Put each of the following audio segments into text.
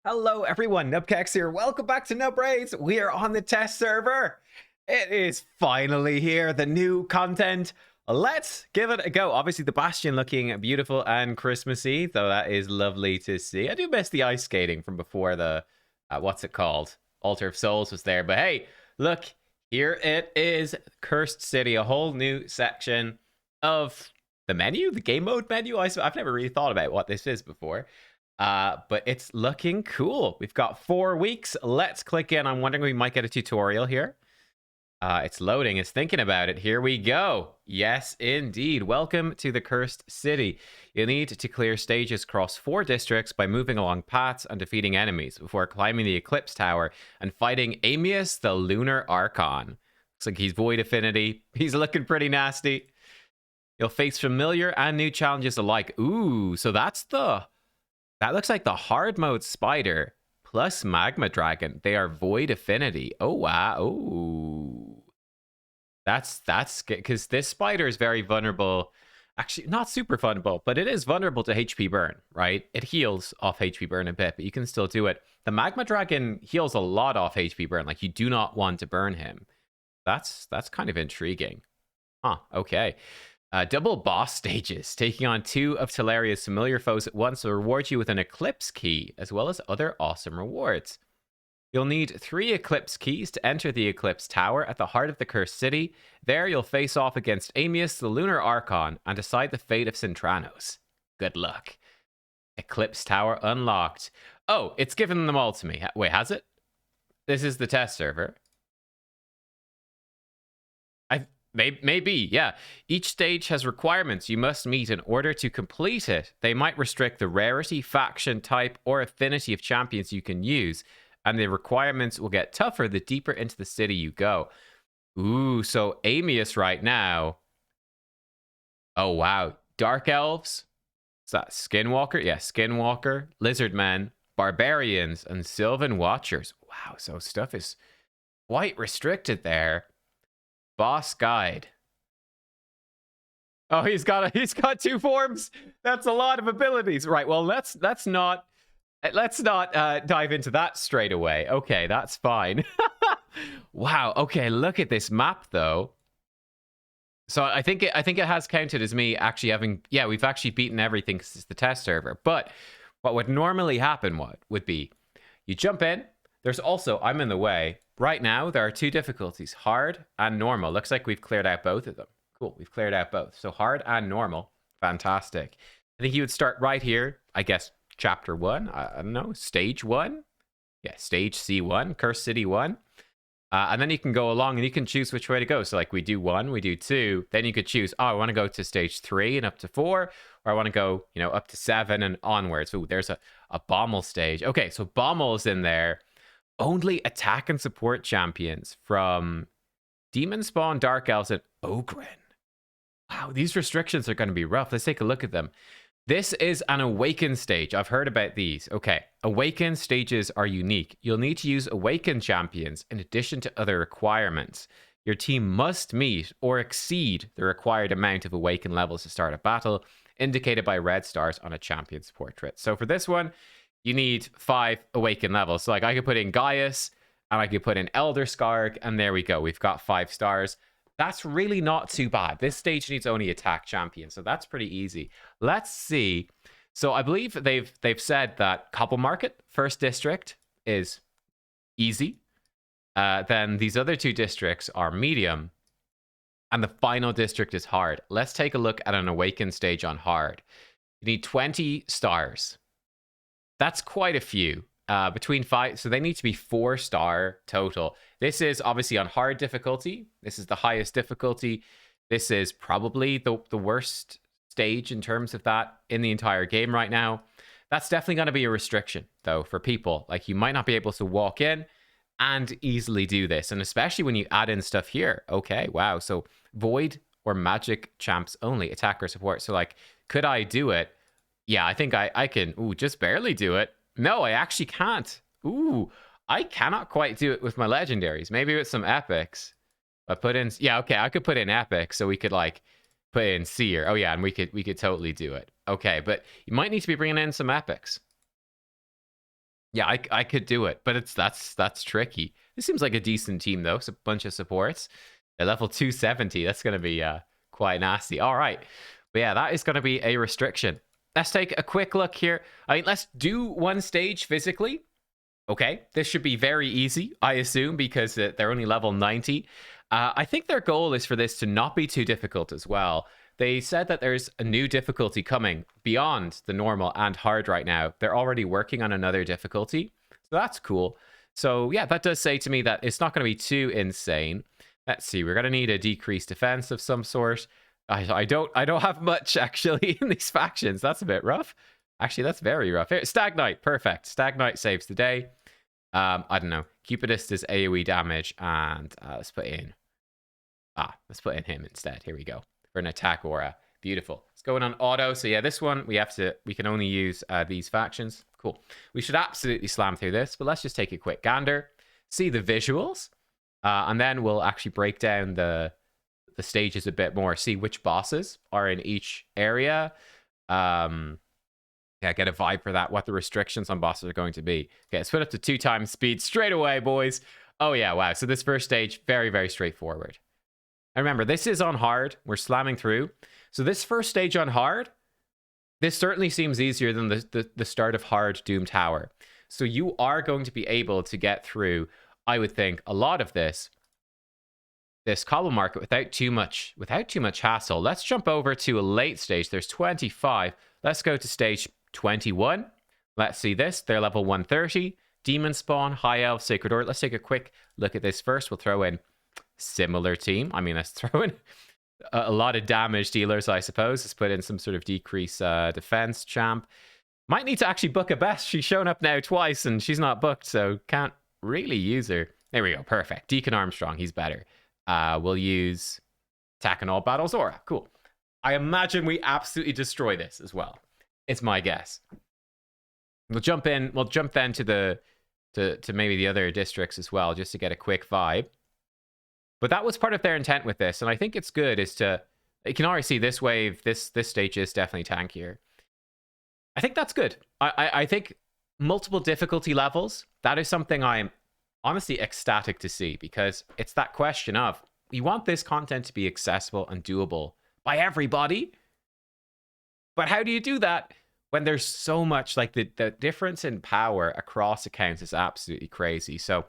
Hello everyone, nubkeks here. Welcome back to Nub Raids. We are on the test server. It is finally here, the new content. Let's give it a go. Obviously, the Bastion looking beautiful and Christmassy, though that is lovely to see. I do miss the ice skating from before the, what's it called? Altar of Souls was there. But hey, look, here it is. Cursed City, a whole new section of the menu, the game mode menu. I've never really thought about what this is before. But it's looking cool. We've got 4 weeks. Let's click in. I'm wondering we might get a tutorial here. It's loading. It's thinking about it. Here we go. Yes, indeed. Welcome to the Cursed City. You'll need to clear stages across 4 districts by moving along paths and defeating enemies before climbing the Eclipse Tower and fighting Amus, the Lunar Archon. Looks like he's Void Affinity. He's looking pretty nasty. You'll face familiar and new challenges alike. Ooh, so that looks like the hard mode spider plus magma dragon. They are Void Affinity. Oh, wow. Ooh. That's because this spider is very vulnerable. Actually, not super vulnerable, but it is vulnerable to HP burn, right? It heals off HP burn a bit, but you can still do it. The magma dragon heals a lot off HP burn. Like, you do not want to burn him. That's kind of intriguing. Huh, okay. Double boss stages, taking on 2 of Teleria's familiar foes at once will reward you with an Eclipse Key, as well as other awesome rewards. You'll need 3 Eclipse Keys to enter the Eclipse Tower at the heart of the Cursed City. There you'll face off against Amus, the Lunar Archon, and decide the fate of Cintranos. Good luck. Eclipse Tower unlocked. Oh, it's given them all to me. Wait, has it? This is the test server. Maybe, yeah. Each stage has requirements you must meet in order to complete it. They might restrict the rarity, faction type, or affinity of champions you can use, and the requirements will get tougher the deeper into the city you go. Ooh, so Amius right now. Oh, wow. Dark Elves? Is that Skinwalker? Yeah, Skinwalker, Lizardmen, Barbarians, and Sylvan Watchers. Wow, so stuff is quite restricted there. Boss guide. Oh, he's got 2 forms. That's a lot of abilities. Right. Well, let's not dive into that straight away. Okay, that's fine. Wow. Okay, look at this map though. So I think it has counted as me actually having, yeah, we've actually beaten everything because it's the test server. But what would normally happen would be you jump in. There's also, I'm in the way. Right now, there are 2 difficulties, hard and normal. Looks like we've cleared out both of them. Cool, we've cleared out both. So hard and normal, fantastic. I think you would start right here, I guess, chapter 1. I don't know, stage 1? Yeah, stage C1, Cursed City 1. And then you can go along and you can choose which way to go. So like we do 1, we do 2. Then you could choose, oh, I want to go to stage 3 and up to 4. Or I want to go, up to 7 and onwards. Ooh, there's a Bommel stage. Okay, so Bommel's in there. Only attack and support champions from Demon Spawn, Dark Elves, and Ogren. Wow, these restrictions are going to be rough. Let's take a look at them. This is an Awaken stage. I've heard about these. Okay, Awaken stages are unique. You'll need to use Awaken champions in addition to other requirements. Your team must meet or exceed the required amount of Awaken levels to start a battle, indicated by red stars on a champion's portrait. So for this one, you need 5 Awaken levels. So like I could put in Gaius and I could put in Elder Skarg, and there we go. We've got 5 stars. That's really not too bad. This stage needs only attack champion, so that's pretty easy. Let's see. So I believe they've said that Cobble Market, first district, is easy. Then these other 2 districts are medium. And the final district is hard. Let's take a look at an Awaken stage on hard. You need 20 stars. That's quite a few. Between 5, so they need to be 4-star total. This is obviously on hard difficulty. This is the highest difficulty. This is probably the worst stage in terms of that in the entire game right now. That's definitely going to be a restriction, though, for people. Like, you might not be able to walk in and easily do this, and especially when you add in stuff here. Okay, wow. So Void or Magic champs only, attack or support. So, like, could I do it? Yeah, I think I can, just barely do it. No, I actually can't. I cannot quite do it with my legendaries. Maybe with some epics. I put in, yeah, okay, I could put in epic, so we could like put in seer. Oh yeah, and we could totally do it. Okay, but you might need to be bringing in some epics. Yeah, I could do it, but that's tricky. This seems like a decent team though. It's a bunch of supports. They're level 270. That's gonna be quite nasty. All right, but yeah, that is gonna be a restriction. Let's take a quick look here. I mean, let's do one stage physically. Okay, this should be very easy, I assume, because they're only level 90. I think their goal is for this to not be too difficult as well. They said that there's a new difficulty coming beyond the normal and hard right now. They're already working on another difficulty, so that's cool. So yeah, that does say to me that it's not going to be too insane. Let's see, we're going to need a decreased defense of some sort. I don't have much actually in these factions. That's a bit rough. Actually, that's very rough. Here, Stag Knight, perfect. Stag Knight saves the day. I don't know. Cupidist is AoE damage, and let's put in him instead. Here we go. For an attack aura. Beautiful. It's going on auto. So yeah, this one we can only use these factions. Cool. We should absolutely slam through this, but let's just take a quick gander, see the visuals, and then we'll actually break down the stages a bit more, see which bosses are in each area. Yeah, get a vibe for that, what the restrictions on bosses are going to be. Okay, let's put up to 2 times speed straight away, boys. Oh yeah, wow. So this first stage, very, very straightforward. And remember, this is on hard. We're slamming through. So this first stage on hard, this certainly seems easier than the start of hard Doom Tower. So you are going to be able to get through, I would think, a lot of this cobble market without too much hassle. Let's jump over to a late stage. There's 25. Let's go to stage 21. Let's see this. They're level 130. Demon Spawn, High Elf, Sacred Order. Let's take a quick look at this first. We'll throw in similar team. I mean, let's throw in a lot of damage dealers, I suppose. Let's put in some sort of decrease defense champ. Might need to actually book a best. She's shown up now twice and she's not booked, so can't really use her. There we go. Perfect. Deacon Armstrong. He's better. We'll use attack in all battles aura. Cool. I imagine we absolutely destroy this as well. It's my guess. We'll jump in. We'll jump then to maybe the other districts as well, just to get a quick vibe. But that was part of their intent with this, and I think it's good. You can already see this wave. This stage is definitely tankier. I think that's good. I think multiple difficulty levels. That is something I'm honestly ecstatic to see, because it's that question of, we want this content to be accessible and doable by everybody. But how do you do that when there's so much, like the difference in power across accounts is absolutely crazy. So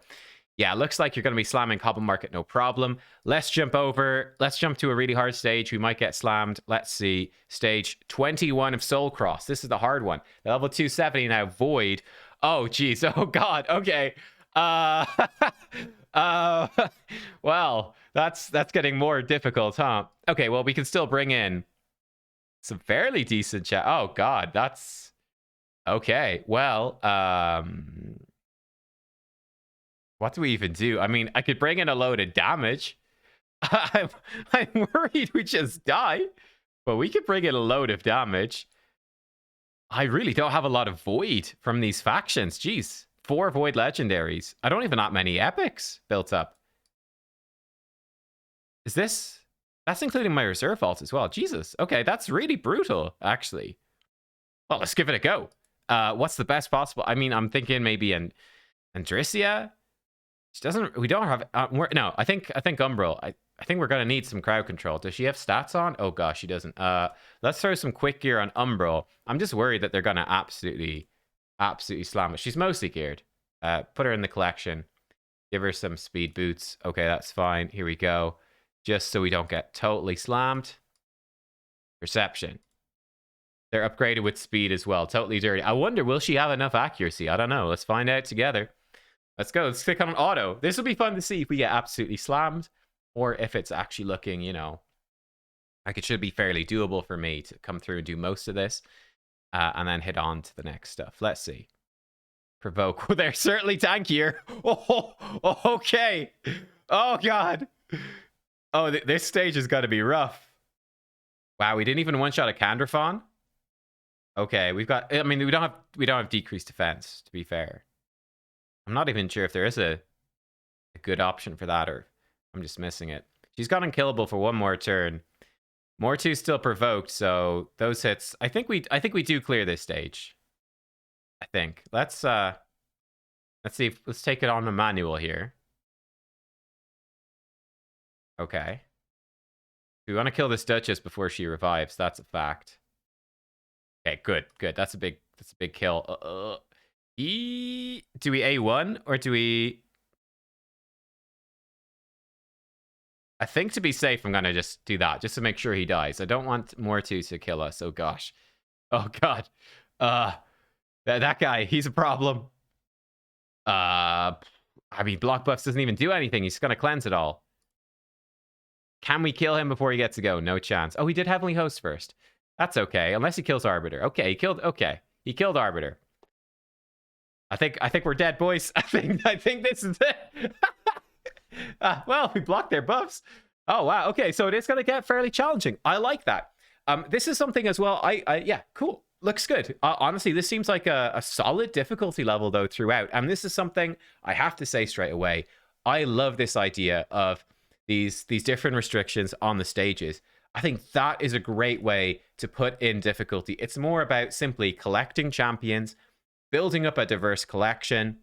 yeah, looks like you're going to be slamming Cobble Market, no problem. Let's jump to a really hard stage. We might get slammed. Let's see. Stage 21 of Soul Cross. This is the hard one. The level 270 now, Void. Oh, geez. Oh, God. Okay. Well, that's getting more difficult, huh? Okay, well, we can still bring in some fairly decent chat. Oh, God. That's... Okay. Well, what do we even do? I mean, I could bring in a load of damage. I'm worried we just die, but we could bring in a load of damage. I really don't have a lot of Void from these factions. Jeez, 4 Void legendaries. I don't even have many epics built up. Is this... That's including my reserve vault as well. Jesus. Okay, that's really brutal, actually. Well, let's give it a go. What's the best possible? I mean, I'm thinking maybe an Andrissia. She doesn't... We don't have... no, I think Umbral. I think we're going to need some crowd control. Does she have stats on? Oh, gosh, she doesn't. Let's throw some quick gear on Umbral. I'm just worried that they're going to absolutely slam it. She's mostly geared. Put her in the collection. Give her some speed boots. Okay, that's fine. Here we go. Just so we don't get totally slammed. Perception. They're upgraded with speed as well. Totally dirty. I wonder, will she have enough accuracy? I don't know. Let's find out together. Let's go. Let's click on auto. This will be fun to see if we get absolutely slammed, or if it's actually looking, you know, like it should be fairly doable for me to come through and do most of this, and then hit on to the next stuff. Let's see. Provoke. They're certainly tankier. Oh, okay. Oh, God. Oh, this stage has got to be rough. Wow, we didn't even one-shot a Candrafon. Okay, we've got... I mean, we don't have decreased defense, to be fair. I'm not even sure if there is a good option for that, or I'm just missing it. She's got unkillable for one more turn. More 2 still provoked, so those hits... I think we do clear this stage. I think. Let's Let's see. Let's take it on a manual here. Okay. We want to kill this Duchess before she revives. That's a fact. Okay, good, good. That's a big kill. Do we A1 or do we... I think to be safe, I'm going to just do that, just to make sure he dies. I don't want Mortu to kill us. Oh, gosh. Oh, God. That guy, he's a problem. I mean, block buffs doesn't even do anything. He's going to cleanse it all. Can we kill him before he gets to go? No chance. Oh, he did Heavenly Host first. That's okay, unless he kills Arbiter. Okay, he killed Arbiter. I think we're dead, boys. I think this is it. Well, we blocked their buffs. Oh wow. Okay, so it is going to get fairly challenging. I like that. This is something as well. Yeah, cool. Looks good. Honestly, this seems like a solid difficulty level though throughout. And this is something I have to say straight away. I love this idea of these different restrictions on the stages. I think that is a great way to put in difficulty. It's more about simply collecting champions, building up a diverse collection,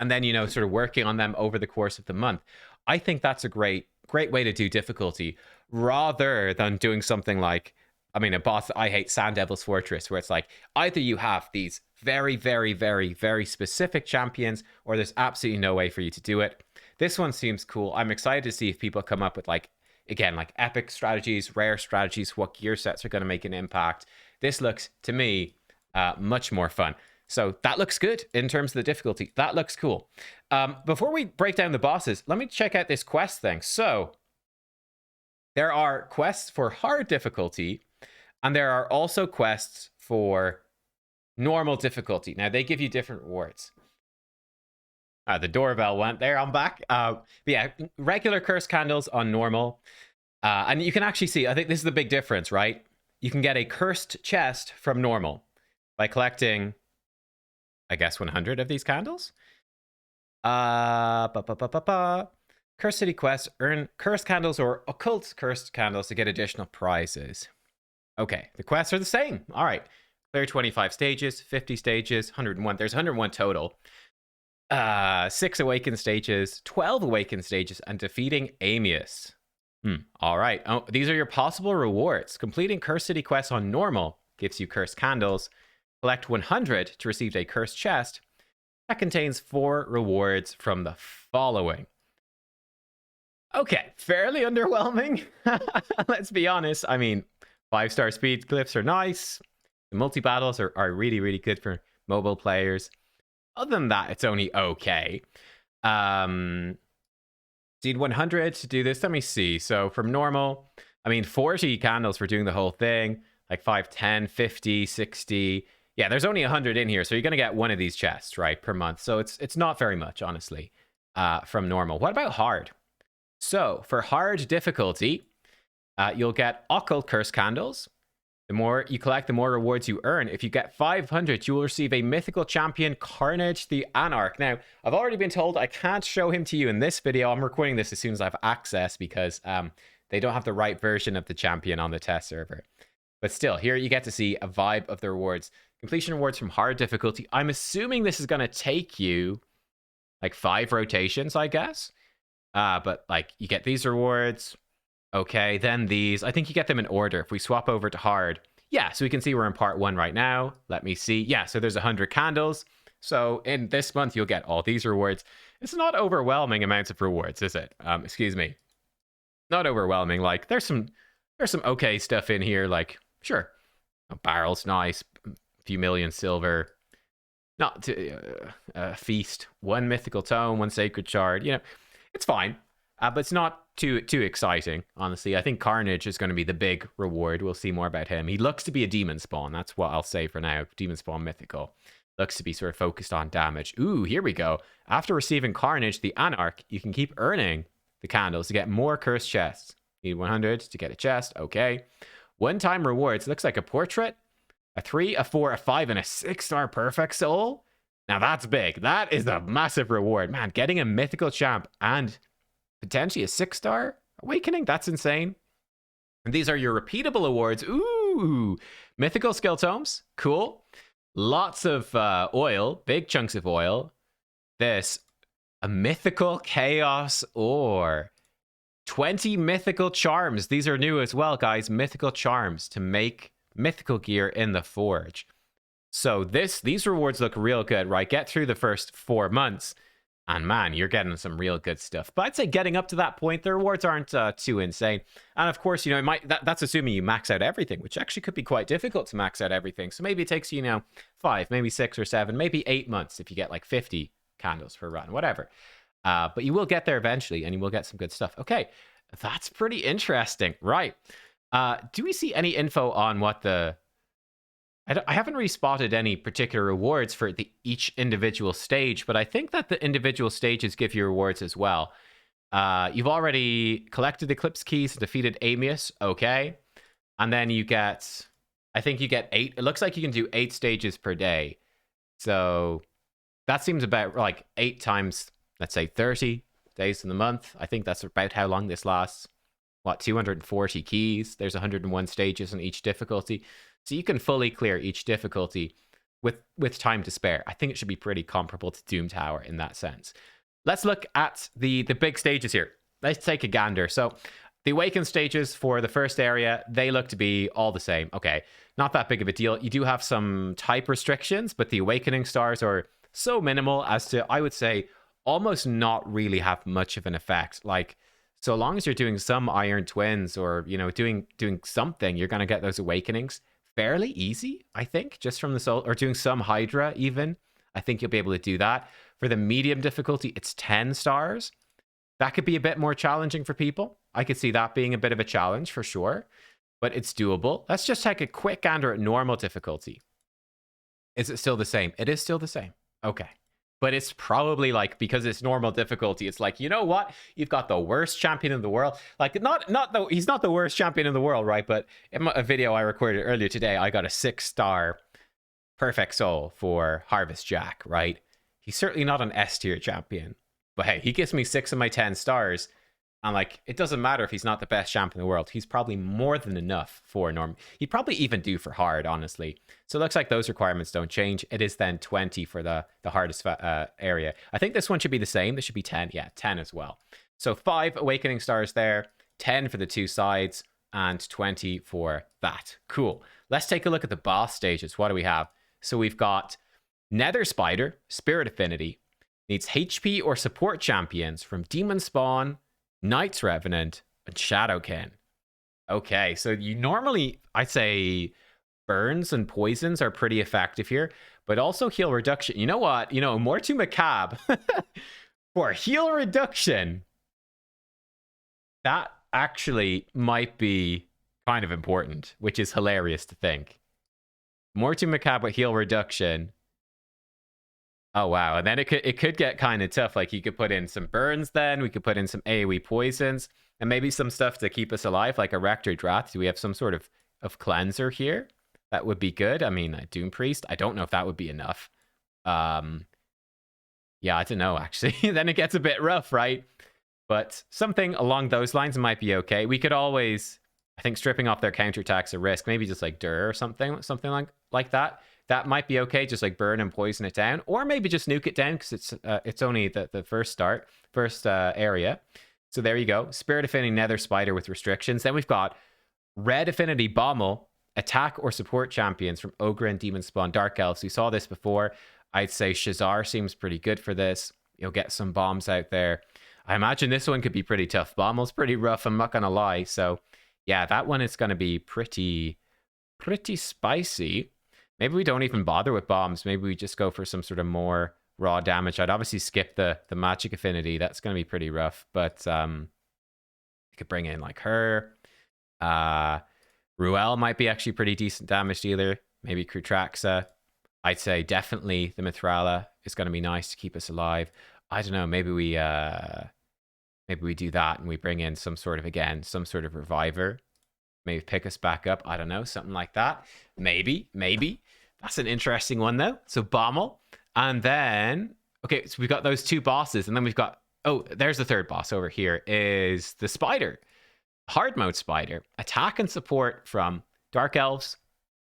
and then, you know, sort of working on them over the course of the month. I think that's a great way to do difficulty, rather than doing something like, I mean, a boss I hate, Sand Devil's Fortress, where it's like, either you have these very, very, very, very specific champions, or there's absolutely no way for you to do it. This one seems cool. I'm excited to see if people come up with, like, again, like epic strategies, rare strategies, what gear sets are going to make an impact. This looks, to me, much more fun. So that looks good in terms of the difficulty. That looks cool. Before we break down the bosses, let me check out this quest thing. So there are quests for hard difficulty, and there are also quests for normal difficulty. Now, they give you different rewards. The doorbell went there. I'm back. But yeah, regular curse candles on normal. And you can actually see, I think this is the big difference, right? You can get a cursed chest from normal by collecting, I guess, 100 of these candles. Cursed City quests, earn cursed candles or occult cursed candles to get additional prizes. Okay, the quests are the same. All right. Clear 25 stages, 50 stages, 101. There's 101 total. 6 awakened stages, 12 awakened stages, and defeating Amus. All right. Oh, these are your possible rewards. Completing Cursed City quests on normal gives you cursed candles. Collect 100 to receive a cursed chest. That contains 4 rewards from the following. Okay, fairly underwhelming. Let's be honest. I mean, 5-star speed glyphs are nice. The multi-battles are really, really good for mobile players. Other than that, it's only okay. Need 100 to do this. Let me see. So from normal, I mean, 40 candles for doing the whole thing. Like 5, 10, 50, 60. Yeah, there's only 100 in here. So you're going to get one of these chests, right, per month. So it's not very much, honestly, from normal. What about hard? So for hard difficulty, you'll get occult curse candles. The more you collect, the more rewards you earn. If you get 500, you will receive a mythical champion, Carnage the Anarch. Now, I've already been told I can't show him to you in this video. I'm recording this as soon as I have access because they don't have the right version of the champion on the test server. But still, here you get to see a vibe of the rewards. Completion rewards from hard difficulty. I'm assuming this is going to take you like 5 rotations, I guess. But like you get these rewards. Okay, then these. I think you get them in order. If we swap over to hard. Yeah, so we can see we're in part 1 right now. Let me see. Yeah, so there's 100 candles. So in this month, you'll get all these rewards. It's not overwhelming amounts of rewards, is it? Excuse me. Not overwhelming. Like, there's some okay stuff in here. Like, sure. A barrel's nice. A few million silver. Not a feast. 1 mythical tome, 1 sacred shard. You know, it's fine. But it's not too exciting, honestly. I think Carnage is going to be the big reward. We'll see more about him. He looks to be a demon spawn. That's what I'll say for now. Demon spawn mythical. Looks to be sort of focused on damage. Ooh, here we go. After receiving Carnage, the Anarch, you can keep earning the candles to get more cursed chests. Need 100 to get a chest. Okay. One-time rewards. Looks like a portrait, a 3, a 4, a 5, and a 6-star perfect soul. Now that's big. That is a massive reward. Man, getting a mythical champ and potentially a 6-star awakening. That's insane. And these are your repeatable awards. Ooh, mythical skill tomes. Cool. Lots of oil, big chunks of oil. this. A mythical chaos ore. 20 mythical charms. These are new as well, guys. Mythical charms to make mythical gear in the forge. So these rewards look real good, right? Get through the first 4 months, and man, you're getting some real good stuff. But I'd say getting up to that point, the rewards aren't too insane. And of course, it might that's assuming you max out everything, which actually could be quite difficult to max out everything. So maybe it takes you, 5, maybe 6 or 7, maybe 8 months if you get like 50 candles per run, whatever. But you will get there eventually, and you will get some good stuff. Okay, that's pretty interesting, right? Do we see any info on what the... I haven't really spotted any particular rewards for each individual stage, but I think that the individual stages give you rewards as well. You've already collected Eclipse Keys and defeated Amus, okay. And then I think you get 8. It looks like you can do 8 stages per day. So that seems about like 8 times, let's say 30 days in the month. I think that's about how long this lasts. 240 keys. There's 101 stages in each difficulty. So you can fully clear each difficulty with time to spare. I think it should be pretty comparable to Doom Tower in that sense. Let's look at the big stages here. Let's take a gander. So the Awaken stages for the first area, they look to be all the same. Okay, not that big of a deal. You do have some type restrictions, but the Awakening stars are so minimal as to, I would say, almost not really have much of an effect. Like, so long as you're doing some Iron Twins or, doing something, you're going to get those Awakenings fairly easy, I think, just from the soul, or doing some Hydra even. I think you'll be able to do that. For the medium difficulty, it's 10 stars. That could be a bit more challenging for people. I could see that being a bit of a challenge for sure, but it's doable. Let's just take a quick gander at normal difficulty. Is it still the same? It is still the same. Okay. But it's probably like, because it's normal difficulty, it's like, you know what? You've got the worst champion in the world. Like, he's not the worst champion in the world, right? But in a video I recorded earlier today, I got a 6-star perfect soul for Harvest Jack, right? He's certainly not an S tier champion. But hey, he gives me 6 of my 10 stars. And like, it doesn't matter if he's not the best champ in the world. He's probably more than enough for norm. He'd probably even do for hard, honestly. So it looks like those requirements don't change. It is then 20 for the hardest area. I think this one should be the same. This should be 10. Yeah, 10 as well. So 5 Awakening stars there, 10 for the 2 sides, and 20 for that. Cool. Let's take a look at the boss stages. What do we have? So we've got Nether Spider, Spirit Affinity. Needs HP or support champions from Demon Spawn, Knight's Revenant, and Shadowkin. Okay, so you normally, I'd say, burns and poisons are pretty effective here, but also heal reduction. You know what? More to Macabre. For heal reduction, that actually might be kind of important, which is hilarious to think. More to Macabre heal reduction. Oh, wow. And then it could get kind of tough. Like, you could put in some burns then. We could put in some AoE poisons. And maybe some stuff to keep us alive, like a Rector Drath. Do we have some sort of cleanser here? That would be good. I mean, a Doom Priest. I don't know if that would be enough. Yeah, I don't know, actually. Then it gets a bit rough, right? But something along those lines might be okay. We could always... I think stripping off their counterattack's a risk. Maybe just like Dur or something like that. That might be okay, just like burn and poison it down, or maybe just nuke it down because it's only the first area. So there you go. Spirit Affinity Nether Spider with restrictions. Then we've got Red Affinity Bommel, attack or support champions from Ogre and Demon Spawn Dark Elves. We saw this before. I'd say Shazar seems pretty good for this. You'll get some bombs out there. I imagine this one could be pretty tough. Bommel's pretty rough, I'm not gonna lie. So yeah, that one is gonna be pretty spicy. Maybe we don't even bother with bombs. Maybe we just go for some sort of more raw damage. I'd obviously skip the magic affinity. That's going to be pretty rough. But you could bring in like her. Ruel might be actually pretty decent damage dealer. Maybe Krutraxa. I'd say definitely the Mithrala is going to be nice to keep us alive. I don't know. Maybe we do that and we bring in some sort of reviver. Maybe pick us back up. I don't know. Something like that. Maybe. That's an interesting one, though. So Bommel. And then... Okay, so we've got those 2 bosses. And then we've got... Oh, there's the 3rd boss over here. Is the Spider. Hard mode Spider. Attack and support from Dark Elves,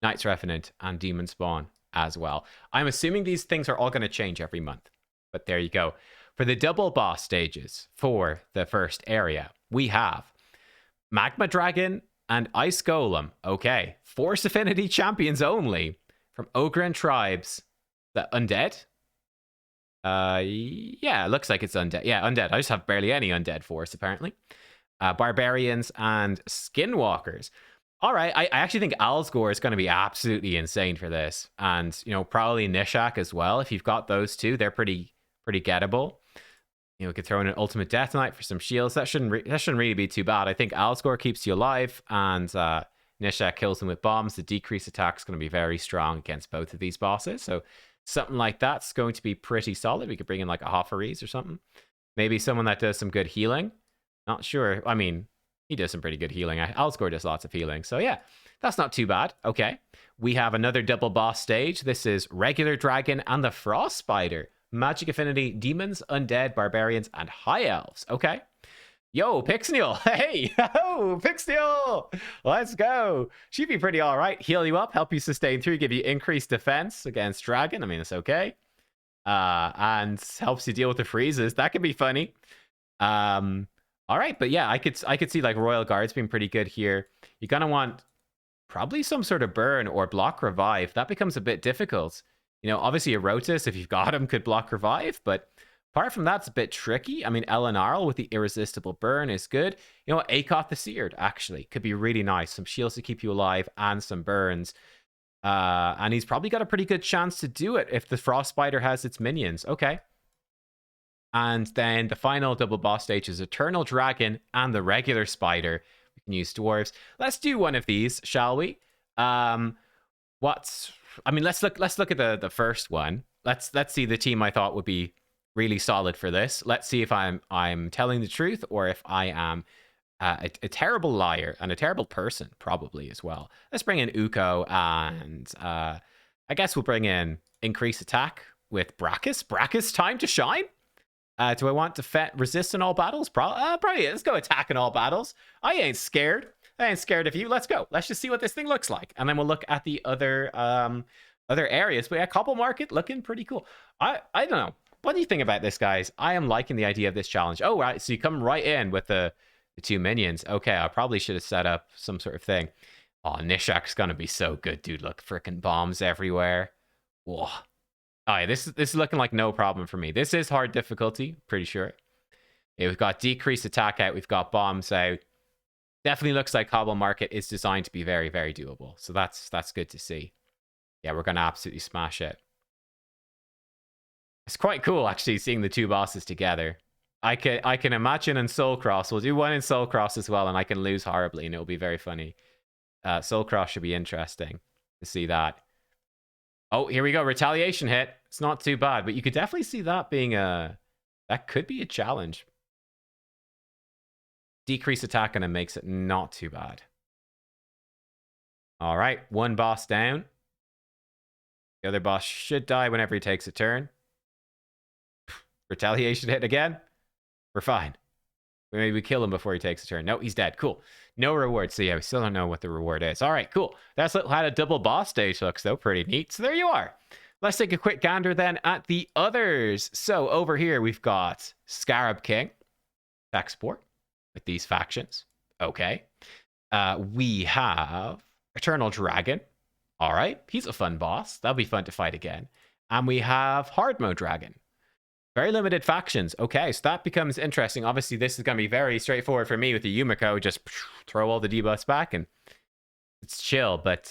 Knight's Revenant, and Demon Spawn as well. I'm assuming these things are all going to change every month. But there you go. For the double boss stages for the first area, we have Magma Dragon and Ice Golem. Okay. Force Affinity champions only from Ogren tribes. The undead? Yeah, it looks like it's undead. Yeah, undead. I just have barely any undead force, apparently. Barbarians and Skinwalkers. All right, I actually think Alsgore is going to be absolutely insane for this. And, you know, probably Nishak as well. If you've got those two, they're pretty gettable. You know, we could throw in an Ultimate Death Knight for some shields. That shouldn't really be too bad. I think Alsgore keeps you alive, and Nishak kills them with bombs. The decrease attack is going to be very strong against both of these bosses. So something like that's going to be pretty solid. We could bring in like a Hoffaries or something. Maybe someone that does some good healing. Not sure. I mean, he does some pretty good healing. Alsgore does lots of healing. So yeah, that's not too bad. Okay. We have another double boss stage. This is Regular Dragon and the Frost Spider. Magic Affinity, Demons, Undead, Barbarians, and High Elves. Okay. Yo, Pixniel. Hey, yo, Pixniel. Let's go. She'd be pretty all right. Heal you up, help you sustain through, give you increased defense against Dragon. I mean, it's okay. And helps you deal with the freezes. That could be funny. All right, but yeah, I could see like Royal Guards being pretty good here. You're gonna want probably some sort of burn or block revive. That becomes a bit difficult. You know, obviously Erotus, if you've got him, could block revive, but apart from that, it's a bit tricky. I mean, Elenarl with the irresistible burn is good. You know what? Akoth the Seared actually could be really nice. Some shields to keep you alive and some burns. And he's probably got a pretty good chance to do it if the Frost Spider has its minions. Okay. And then the final double boss stage is Eternal Dragon and the Regular Spider. We can use dwarves. Let's do one of these, shall we? Let's look at the first one. Let's see the team I thought would be really solid for this. Let's see if I'm telling the truth or if I am a terrible liar and a terrible person, probably as well. Let's bring in Uko, and I guess we'll bring in increased attack with Brachus. Brachus, time to shine. Do I want to resist in all battles? Probably. Let's go attack in all battles. I ain't scared. I ain't scared of you. Let's go. Let's just see what this thing looks like, and then we'll look at the other areas. But yeah, Cobble Market looking pretty cool. I don't know. What do you think about this, guys? I am liking the idea of this challenge. Oh, right. So you come right in with the two minions. Okay, I probably should have set up some sort of thing. Oh, Nishak's gonna be so good, dude. Look, freaking bombs everywhere. Whoa. All right, this is looking like no problem for me. This is hard difficulty, pretty sure. Yeah, we've got decreased attack out. We've got bombs out. Definitely looks like Cobble Market is designed to be very, very doable. So that's good to see. Yeah, we're gonna absolutely smash it. It's quite cool, actually, seeing the two bosses together. I can imagine in Soul Cross. We'll do one in Soul Cross as well, and I can lose horribly, and it'll be very funny. Soul Cross should be interesting to see that. Oh, here we go. Retaliation hit. It's not too bad, but you could definitely see that being that could be a challenge. Decrease attack, and it makes it not too bad. All right, one boss down. The other boss should die whenever he takes a turn. Retaliation hit again. We're fine. Maybe we kill him before he takes a turn. No, he's dead. Cool. No reward. So yeah, we still don't know what the reward is. All right, cool. That's how a double boss stage looks, though. Pretty neat. So there you are. Let's take a quick gander then at the others. So over here, we've got Scarab King. Export with these factions. Okay. We have Eternal Dragon. All right. He's a fun boss. That'll be fun to fight again. And we have Hard Mode Dragon. Very limited factions. Okay, so that becomes interesting. Obviously, this is going to be very straightforward for me with the Yumiko. Just throw all the debuffs back and it's chill. But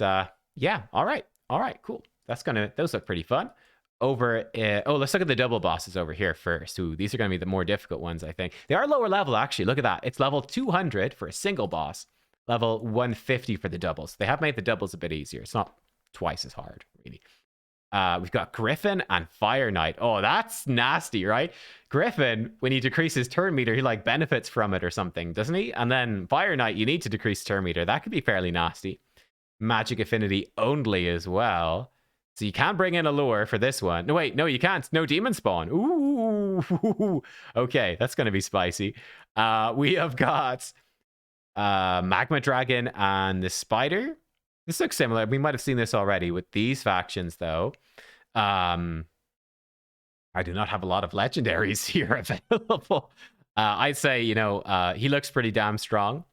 yeah, all right, cool. Those look pretty fun. Let's look at the double bosses over here first. Ooh, these are going to be the more difficult ones, I think. They are lower level, actually. Look at that. It's level 200 for a single boss, level 150 for the doubles. They have made the doubles a bit easier. It's not twice as hard, really. We've got Griffin and Fire Knight. Oh, that's nasty, right? Griffin, when he decreases his turn meter, he like benefits from it or something, doesn't he? And then Fire Knight, you need to decrease turn meter. That could be fairly nasty. Magic Affinity only as well. So you can bring in a lure for this one. No, wait, no, you can't. No demon spawn. Ooh. Okay, that's going to be spicy. We have got Magma Dragon and the Spider. This looks similar. We might have seen this already with these factions, though. I do not have a lot of legendaries here available. I'd say, he looks pretty damn strong.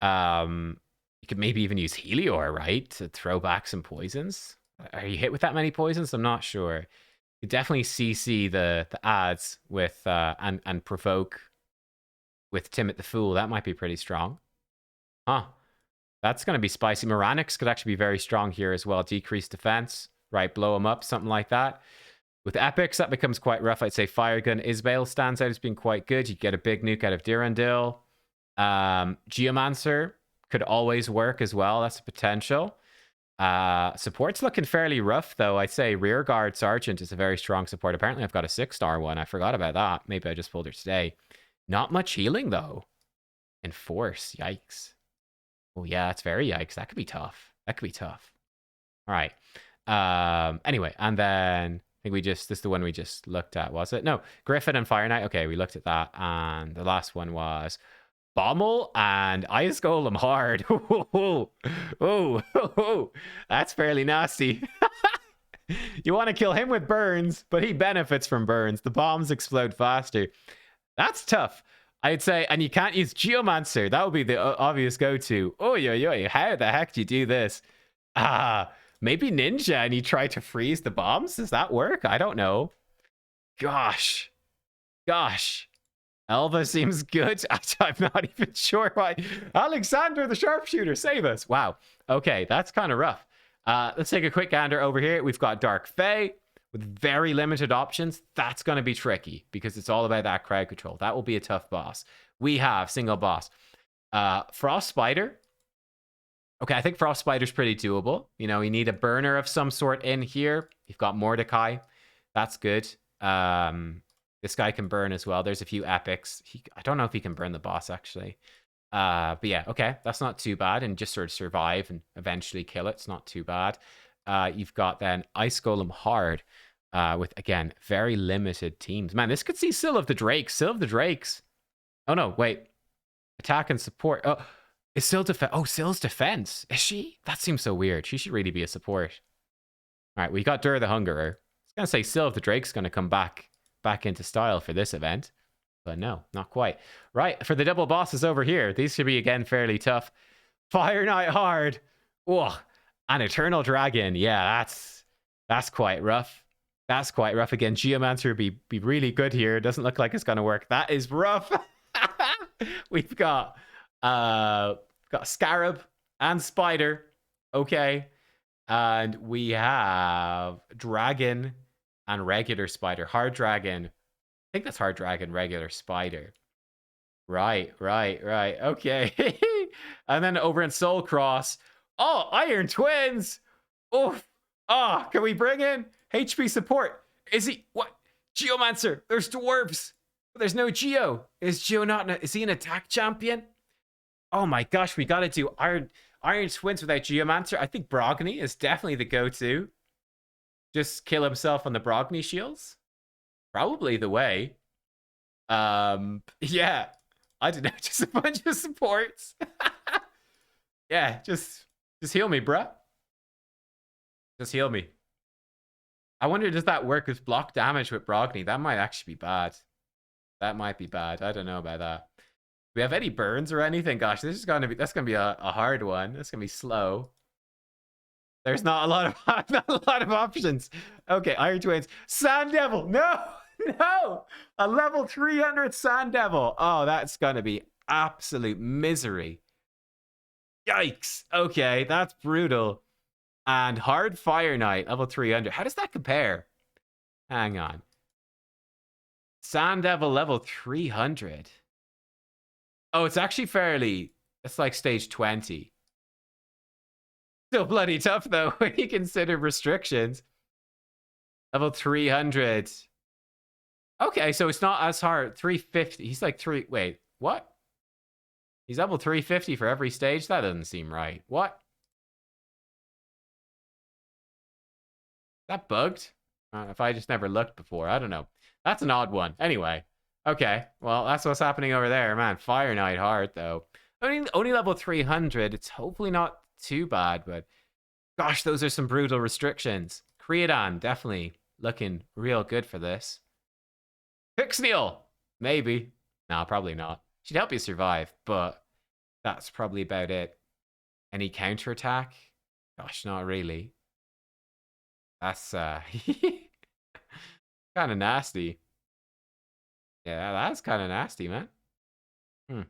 You could maybe even use Helior, right? To throw back some poisons. Are you hit with that many poisons? I'm not sure. You definitely CC the ads with and provoke with Timid the Fool. That might be pretty strong. Huh. That's going to be spicy. Moranics could actually be very strong here as well. Decrease defense, right? Blow them up, something like that. With epics, that becomes quite rough. I'd say Fire Gun Isbale stands out as being quite good. You get a big nuke out of Durandil. Geomancer could always work as well. That's a potential. Support's looking fairly rough, though. I'd say Rearguard Sergeant is a very strong support. Apparently, I've got a 6-star one. I forgot about that. Maybe I just pulled her today. Not much healing, though. Enforce. Yikes. Oh, yeah, that's very yikes. That could be tough. That could be tough. All right. Anyway, and then I think this is the one we just looked at, was it? No, Griffin and Fire Knight. Okay, we looked at that. And the last one was Bommel and Ice Golem Hard. Oh, that's fairly nasty. You want to kill him with burns, but he benefits from burns. The bombs explode faster. That's tough, I'd say. And you can't use Geomancer. That would be the obvious go-to. Oh, yo, how the heck do you do this? Maybe Ninja and you try to freeze the bombs? Does that work? I don't know. Gosh. Elva seems good. I'm not even sure why. Alexander the Sharpshooter, save us. Wow. Okay, that's kind of rough. Let's take a quick gander over here. We've got Dark Fae with very limited options. That's going to be tricky because it's all about that crowd control. That will be a tough boss. We have single boss. Frost Spider. Okay, I think Frost Spider's pretty doable. You need a burner of some sort in here. You've got Mordecai. That's good. This guy can burn as well. There's a few epics. I don't know if he can burn the boss, actually. But yeah, okay. That's not too bad. And just sort of survive and eventually kill it. It's not too bad. You've got then Ice Golem Hard with, again, very limited teams. Man, this could see Sill of the Drakes. Sill of the Drakes. Oh, no, wait. Attack and support. Oh, is Sill defense? Oh, Sill's defense. Is she? That seems so weird. She should really be a support. All right, we got Dur the Hungerer. I was going to say Sill of the Drake's going to come back into style for this event. But no, not quite. Right, for the double bosses over here, these should be, again, fairly tough. Fire Knight Hard. Oh, an Eternal Dragon. Yeah, that's quite rough. That's quite rough. Again, Geomancer would be really good here. Doesn't look like it's going to work. That is rough. We've got Scarab and Spider. Okay. And we have Dragon and regular Spider. Hard Dragon. I think that's Hard Dragon, regular Spider. Right. Okay. And then over in Soul Cross. Oh, Iron Twins. Oof. Can we bring in HP support? Is he what? Geomancer. There's dwarves. There's no Geo. Is Geo not? Is he an attack champion? Oh my gosh, we gotta do Iron Twins without Geomancer. I think Brogni is definitely the go-to. Just kill himself on the Brogni shields. Probably the way. Yeah. I don't know, just a bunch of supports. Yeah, just heal me, bruh. Just heal me. I wonder, does that work with block damage with Brogni? That might actually be bad. That might be bad. I don't know about that. Do we have any burns or anything? Gosh, that's gonna be a hard one. That's gonna be slow. There's not a lot of options. Okay, Iron Twins. Sand Devil. No. A level 300 Sand Devil. Oh, that's gonna be absolute misery. Yikes. Okay, that's brutal. And Hard Fire Knight, level 300. How does that compare? Hang on. Sand Devil, level 300. Oh, it's actually it's like stage 20. Still bloody tough, though, when you consider restrictions. Level 300. Okay, so it's not as hard. 350. He's like wait, what? He's level 350 for every stage? That doesn't seem right. What? Is that bugged? If I just never looked before. I don't know. That's an odd one. Anyway. Okay. Well, that's what's happening over there. Man, Fire Knight hard, though. Only level 300. It's hopefully not too bad, but gosh, those are some brutal restrictions. Creodon, definitely looking real good for this. Pixniel! Maybe. No, probably not. She'd help you survive, but that's probably about it. Any counterattack? Gosh, not really. That's kind of nasty. Yeah, that's kind of nasty, man. Hmm.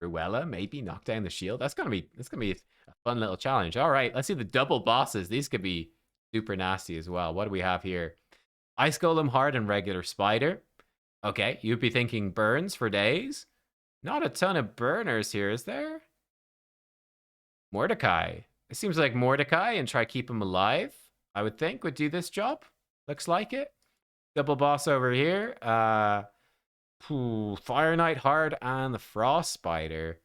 Ruella, maybe knock down the shield. That's gonna be a fun little challenge. All right, let's see the double bosses. These could be super nasty as well. What do we have here? Ice Golem Hard and regular spider. Okay, you'd be thinking burns for days. Not a ton of burners here, is there? Mordecai. It seems like Mordecai and try keep him alive, I would think, would do this job. Looks like it. Double boss over here. Fire Knight Hard and the Frost Spider.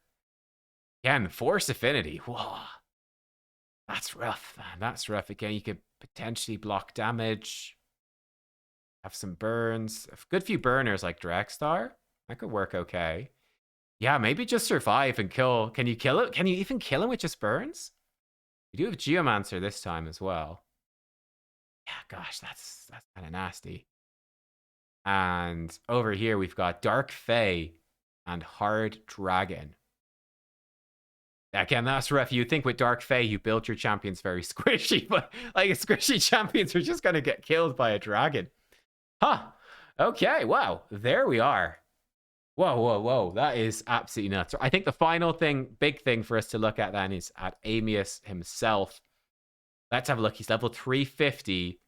Again, Force Affinity. Whoa. That's rough, man. That's rough. Again, you could potentially block damage. Have some burns. A good few burners like Dragstar. That could work okay. Yeah, maybe just survive and kill. Can you kill it? Can you even kill him with just burns? We do have Geomancer this time as well. Yeah, gosh, that's kind of nasty. And over here, we've got Dark Fae and Hard Dragon. Again, that's rough. You'd think with Dark Fae, you build your champions very squishy, but like squishy champions are just going to get killed by a dragon. Huh. Okay, wow. There we are. Whoa, whoa, whoa. That is absolutely nuts. I think the final thing, big thing for us to look at then is at Amus himself. Let's have a look. He's level 350.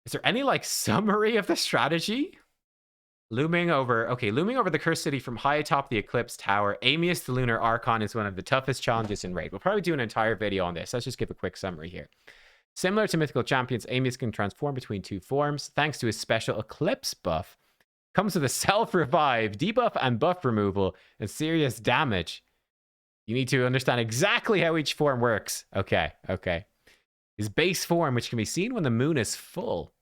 Is there any like summary of the strategy? Looming over the Cursed City from high atop the Eclipse Tower, Amus the Lunar Archon is one of the toughest challenges in Raid. We'll probably do an entire video on this. Let's just give a quick summary here. Similar to mythical champions, Amus can transform between two forms thanks to his special Eclipse buff. Comes with a self-revive, debuff and buff removal, and serious damage. You need to understand exactly how each form works. Okay. His base form, which can be seen when the moon is full.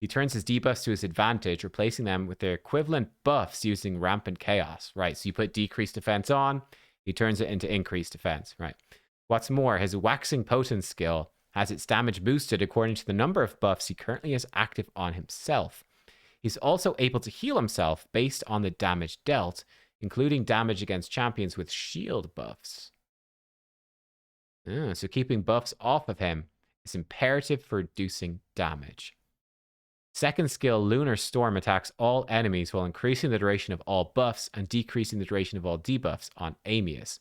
He turns his debuffs to his advantage, replacing them with their equivalent buffs using Rampant Chaos. Right, so you put decreased defense on, he turns it into increased defense. Right. What's more, his Waxing Potent skill has its damage boosted according to the number of buffs he currently has active on himself. He's also able to heal himself based on the damage dealt, including damage against champions with shield buffs. So keeping buffs off of him is imperative for reducing damage. Second skill, Lunar Storm, attacks all enemies while increasing the duration of all buffs and decreasing the duration of all debuffs on Amus.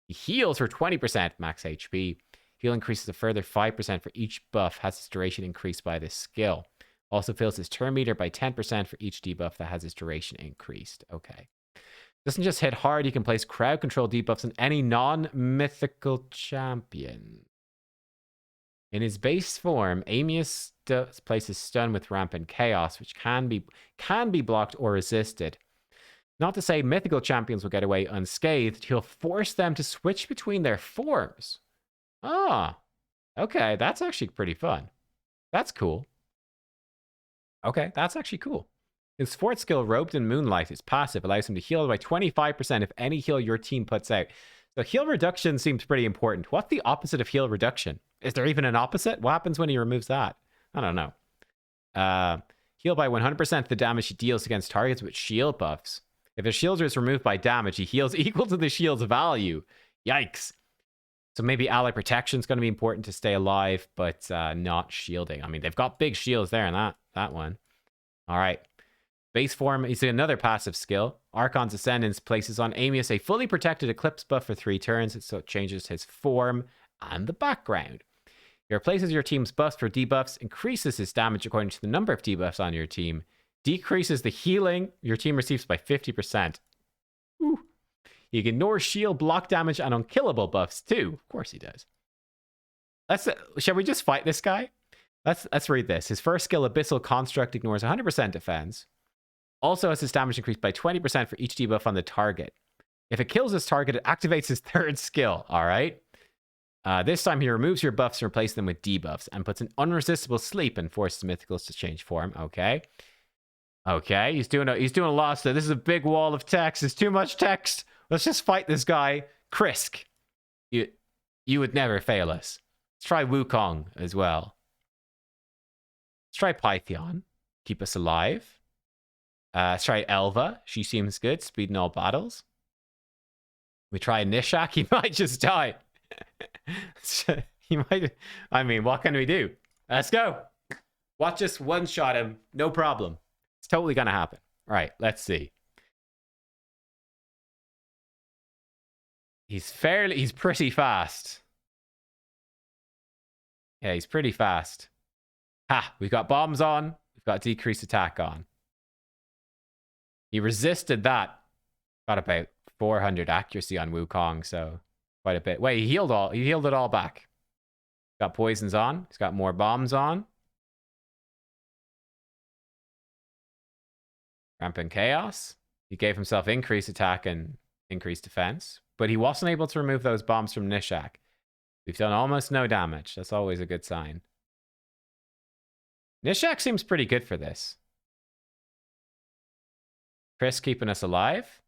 He heals for 20% max HP. Heal increases a further 5% for each buff has its duration increased by this skill. Also fills his turn meter by 10% for each debuff that has its duration increased. Okay. Doesn't just hit hard, you can place crowd control debuffs on any non-mythical champion. In his base form, Amus places stun with Rampant Chaos, which can be blocked or resisted. Not to say mythical champions will get away unscathed, he'll force them to switch between their forms. Ah, okay, that's actually pretty fun. That's cool. Okay, that's actually cool. His fourth skill, Robed in Moonlight, is passive, allows him to heal by 25% if any heal your team puts out. So heal reduction seems pretty important. What's the opposite of heal reduction? Is there even an opposite? What happens when he removes that? I don't know. Heal by 100% the damage he deals against targets with shield buffs. If his shield is removed by damage, he heals equal to the shield's value. Yikes. So maybe ally protection is going to be important to stay alive, but not shielding. I mean, they've got big shields there in that one. All right. Base form is another passive skill. Archon's Ascendance places on Amus a fully protected Eclipse buff for 3 turns, so it changes his form and the background. He replaces your team's buffs for debuffs, increases his damage according to the number of debuffs on your team, decreases the healing your team receives by 50%. Ooh. He ignores shield, block damage, and unkillable buffs too. Of course he does. Shall we just fight this guy? Let's read this. His first skill, Abyssal Construct, ignores 100% defense. Also has his damage increased by 20% for each debuff on the target. If it kills this target, it activates his third skill. All right. This time he removes your buffs and replaces them with debuffs and puts an unresistible sleep and forces mythicals to change form. Okay. Okay. He's doing a lot. So this is a big wall of text. It's too much text. Let's just fight this guy. Krisk. You would never fail us. Let's try Wukong as well. Let's try Python. Keep us alive. Let's try Elva. She seems good. Speed in all battles. We try Nishak. He might just die. He might. I mean, what can we do? Let's go. Watch us one-shot him. No problem. It's totally going to happen. All right, let's see. He's pretty fast. Yeah, he's pretty fast. Ha, we've got bombs on. We've got decreased attack on. He resisted that. Got about 400 accuracy on Wukong, so quite a bit. Wait, he healed it all back. Got poisons on. He's got more bombs on. Rampant Chaos. He gave himself increased attack and increased defense, but he wasn't able to remove those bombs from Nishak. We've done almost no damage. That's always a good sign. Nishak seems pretty good for this. Chris keeping us alive.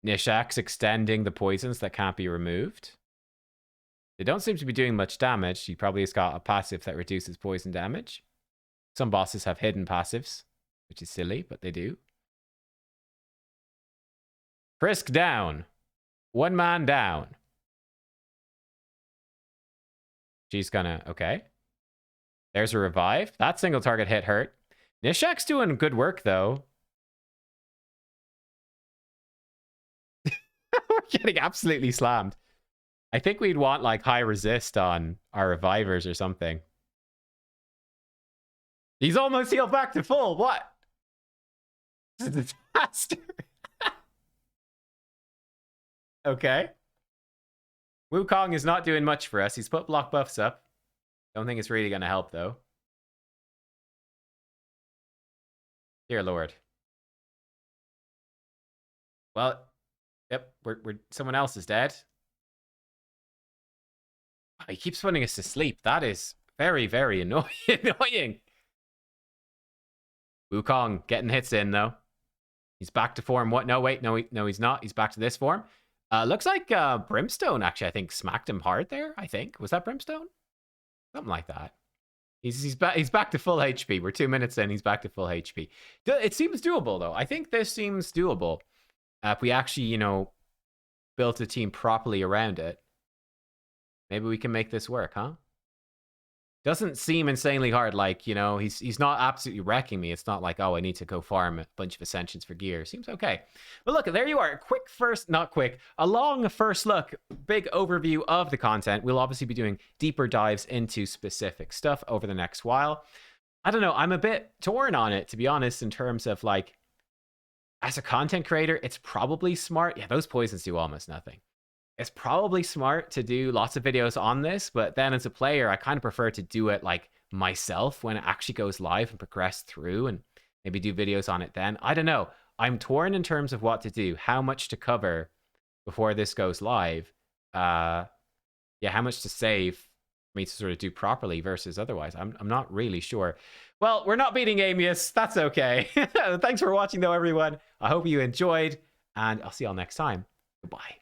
Nishak's extending the poisons that can't be removed. They don't seem to be doing much damage. He probably has got a passive that reduces poison damage. Some bosses have hidden passives, which is silly, but they do. Frisk down. One man down. She's gonna... Okay. There's a revive. That single target hit hurt. Nishak's doing good work, though. We're getting absolutely slammed. I think we'd want, like, high resist on our revivers or something. He's almost healed back to full. What? This is a disaster. Okay. Wukong is not doing much for us. He's put block buffs up. Don't think it's really going to help, though. Dear Lord. Well, yep, we're someone else is dead. Oh, he keeps putting us to sleep. That is very, very annoying. Wukong getting hits in, though. He's back to form. What? No, wait. No, he's not. He's back to this form. Looks like Brimstone, actually, I think, smacked him hard there, I think. Was that Brimstone? Something like that. He's back to full HP. We're 2 minutes in. He's back to full HP. It seems doable, though. I think this seems doable. If we actually, you know, built a team properly around it, maybe we can make this work, huh? Doesn't seem insanely hard. Like, you know, he's not absolutely wrecking me. It's not like, oh, I need to go farm a bunch of ascensions for gear. Seems okay. But look, there you are. A long first look, big overview of the content. We'll obviously be doing deeper dives into specific stuff over the next while. I don't know. I'm a bit torn on it, to be honest, in terms of, like, as a content creator, it's probably smart. Yeah, those poisons do almost nothing. It's probably smart to do lots of videos on this, but then as a player, I kind of prefer to do it like myself when it actually goes live and progress through and maybe do videos on it then. I don't know. I'm torn in terms of what to do, how much to cover before this goes live. Yeah, how much to save for me to sort of do properly versus otherwise. I'm not really sure. Well, we're not beating Amus. That's okay. Thanks for watching, though, everyone. I hope you enjoyed, and I'll see y'all next time. Goodbye.